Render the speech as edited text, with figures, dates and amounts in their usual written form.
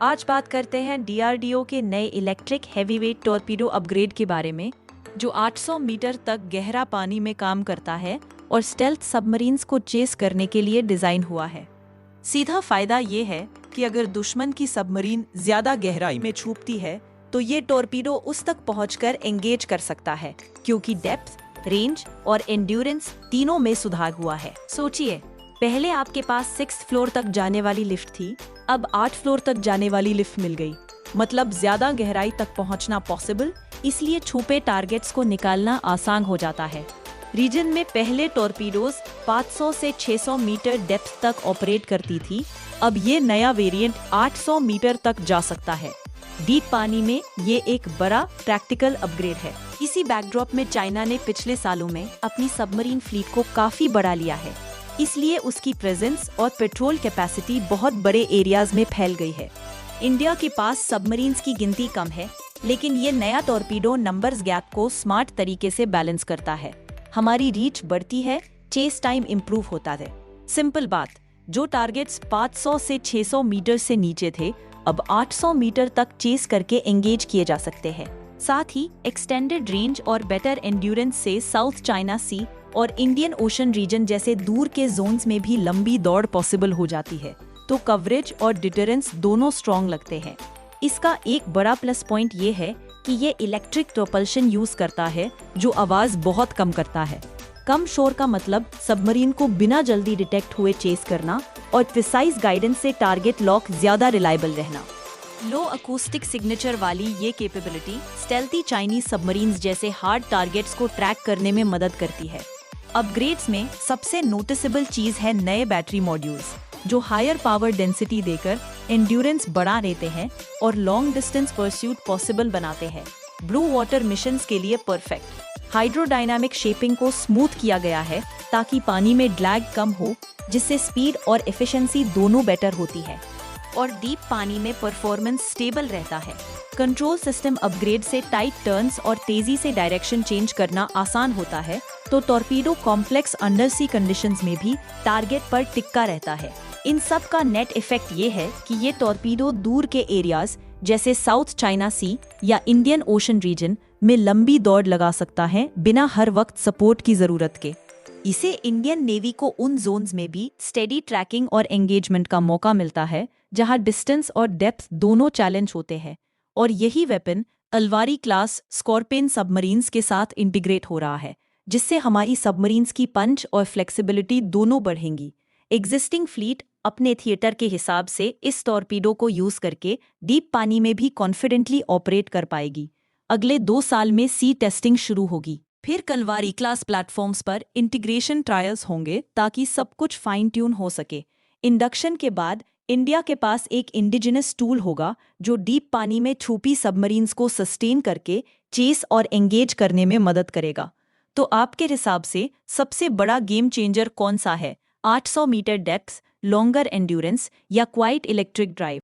आज बात करते हैं डीआरडीओ के नए इलेक्ट्रिक हैवीवेट टॉर्पीडो अपग्रेड के बारे में, जो 800 मीटर तक गहरा पानी में काम करता है और स्टेल्थ सबमरीन्स को चेस करने के लिए डिजाइन हुआ है। सीधा फायदा ये है कि अगर दुश्मन की सबमरीन ज्यादा गहराई में छुपती है तो ये टॉर्पीडो उस तक पहुंचकर एंगेज कर सकता है, क्योंकि डेप्थ, रेंज और एंड्योरेंस तीनों में सुधार हुआ है। सोचिए, पहले आपके पास 6th फ्लोर तक जाने वाली लिफ्ट थी, अब 8 फ्लोर तक जाने वाली लिफ्ट मिल गई। मतलब ज्यादा गहराई तक पहुंचना पॉसिबल, इसलिए छुपे टारगेट्स को निकालना आसान हो जाता है। रीजन में पहले टॉर्पीडोज 500 से 600 मीटर डेप्थ तक ऑपरेट करती थी, अब ये नया वेरिएंट 800 मीटर तक जा सकता है। डीप पानी में ये एक बड़ा प्रैक्टिकल अपग्रेड है। इसी बैकड्रॉप में चाइना ने पिछले सालों में अपनी सबमरीन फ्लीट को काफी बढ़ा लिया है, इसलिए उसकी प्रेजेंस और पेट्रोल कैपेसिटी बहुत बड़े एरियाज में फैल गई है। इंडिया के पास सबमरीन्स की गिनती कम है, लेकिन ये नया टॉर्पीडो नंबर्स गैप को स्मार्ट तरीके से बैलेंस करता है। हमारी रीच बढ़ती है, चेस टाइम इम्प्रूव होता है। सिंपल बात, जो टारगेट्स 500 से 600 मीटर से नीचे थे, अब 800 मीटर तक चेस करके एंगेज किए जा सकते हैं। साथ ही एक्सटेंडेड रेंज और बेटर एंड्योरेंस से साउथ चाइना सी और इंडियन ओशन रीजन जैसे दूर के जोन्स में भी लंबी दौड़ पॉसिबल हो जाती है, तो कवरेज और डिटरेंस दोनों स्ट्रॉन्ग लगते हैं। इसका एक बड़ा प्लस पॉइंट ये है कि ये इलेक्ट्रिक प्रोपल्शन यूज करता है, जो आवाज बहुत कम करता है। कम शोर का मतलब सबमरीन को बिना जल्दी डिटेक्ट हुए चेस करना और प्रिसाइज गाइडेंस से टारगेट लॉक ज्यादा रिलायबल रहना। लो अकूस्टिक सिग्नेचर वाली ये कैपेबिलिटी स्टेल्थी चाइनीज सबमरीन्स जैसे हार्ड टारगेट्स को ट्रैक करने में मदद करती है। अपग्रेड्स में सबसे नोटिसेबल चीज है नए बैटरी मॉड्यूल्स, जो हायर पावर डेंसिटी देकर एंड्योरेंस बढ़ा देते हैं और लॉन्ग डिस्टेंस परस्यूट पॉसिबल बनाते हैं। ब्लू वाटर मिशंस के लिए परफेक्ट। हाइड्रोडायनामिक शेपिंग को स्मूथ किया गया है ताकि पानी में ड्रैग कम हो, जिससे स्पीड और एफिशिएंसी दोनों बेटर होती है और डीप पानी में परफॉर्मेंस स्टेबल रहता है। कंट्रोल सिस्टम अपग्रेड से टाइट टर्न्स और तेजी से डायरेक्शन चेंज करना आसान होता है, तो टॉर्पीडो कॉम्प्लेक्स अंडर सी कंडीशंस में भी टारगेट पर टिक्का रहता है। इन सब का नेट इफेक्ट ये है कि ये टॉर्पीडो दूर के एरियाज जैसे साउथ चाइना सी या इंडियन ओशन रीजन में लंबी दौड़ लगा सकता है, बिना हर वक्त सपोर्ट की जरूरत के। इसे इंडियन नेवी को उन जोन्स में भी स्टेडी ट्रैकिंग और एंगेजमेंट का मौका मिलता है जहां डिस्टेंस और डेप्थ दोनों चैलेंज होते हैं, और यही वेपन अलवारी क्लास स्कॉर्पियन सबमरीन्स के साथ इंटीग्रेट हो रहा है, जिससे हमारी सबमरीन्स की पंच और फ्लेक्सिबिलिटी दोनों बढ़ेंगी। एग्जिस्टिंग फ्लीट अपने थिएटर के हिसाब से इस टॉर्पीडो को यूज करके डीप पानी में भी कॉन्फिडेंटली ऑपरेट कर पाएगी। अगले 2 साल में सी टेस्टिंग शुरू होगी, फिर कलवारी क्लास प्लेटफॉर्म्स पर इंटीग्रेशन ट्रायल्स होंगे ताकि सब कुछ फाइन ट्यून हो सके। इंडक्शन के बाद इंडिया के पास एक इंडिजिनस टूल होगा जो डीप पानी में छुपी सबमरीन्स को सस्टेन करके चेस और एंगेज करने में मदद करेगा। तो आपके हिसाब से सबसे बड़ा गेम चेंजर कौन सा है? 800 मीटर डेप्थ, लॉन्गर एंड्योरेंस या क्वाइट इलेक्ट्रिक ड्राइव?